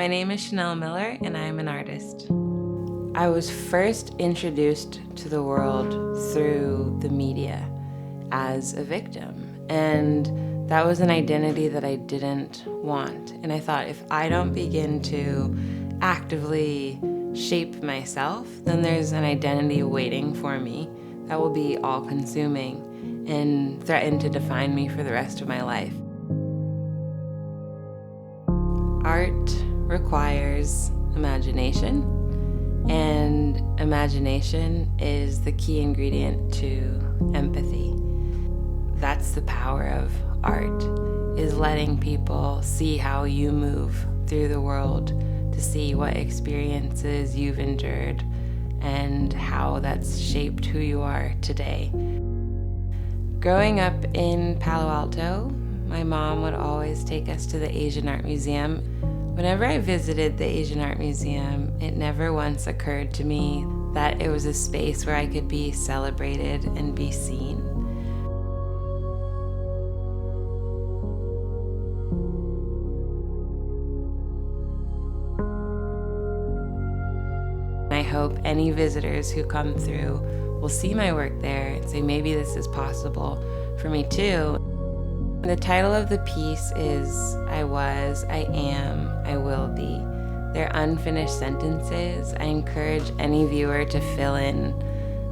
My name is Chanel Miller, and I am an artist. I was first introduced to the world through the media as a victim, and that was an identity that I didn't want. And I thought, if I don't begin to actively shape myself, then there's an identity waiting for me that will be all-consuming and threaten to define me for the rest of my life. Art requires imagination, and imagination is the key ingredient to empathy. That's the power of art, is letting people see how you move through the world, to see what experiences you've endured and how that's shaped who you are today. Growing up in Palo Alto, my mom would always take us to the Asian Art Museum. Whenever I visited the Asian Art Museum, it never once occurred to me that it was a space where I could be celebrated and be seen. I hope any visitors who come through will see my work there and say, maybe this is possible for me too. The title of the piece is I was, I am, I will be. They're unfinished sentences. I encourage any viewer to fill in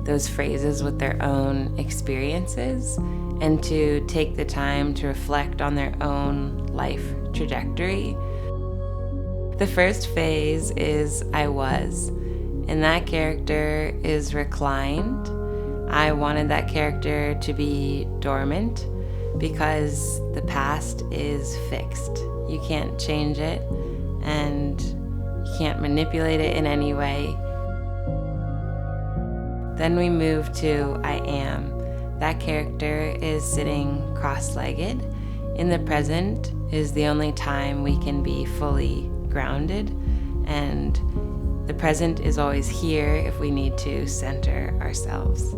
those phrases with their own experiences and to take the time to reflect on their own life trajectory. The first phase is I was, and that character is reclined. I wanted that character to be dormant, because the past is fixed. You can't change it, and you can't manipulate it in any way. Then we move to I am. That character is sitting cross-legged. In the present is the only time we can be fully grounded, and the present is always here if we need to center ourselves.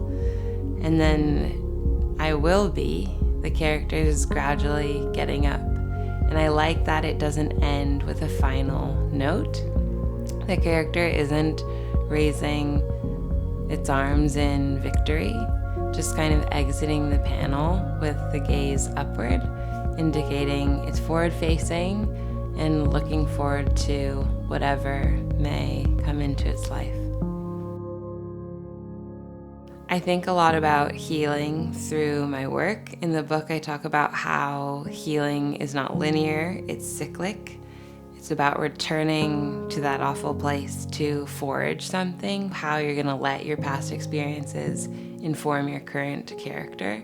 And then I will be. The character is gradually getting up, and I like that it doesn't end with a final note. The character isn't raising its arms in victory, just kind of exiting the panel with the gaze upward, indicating it's forward-facing and looking forward to whatever may come into its life. I think a lot about healing through my work. In the book, I talk about how healing is not linear, it's cyclic. It's about returning to that awful place to forge something, how you're gonna let your past experiences inform your current character.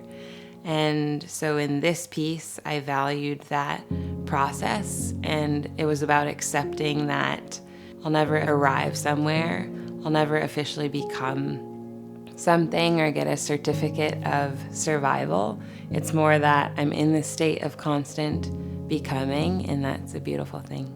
And so in this piece, I valued that process, and it was about accepting that I'll never arrive somewhere, I'll never officially become something or get a certificate of survival. It's more that I'm in this state of constant becoming, and that's a beautiful thing.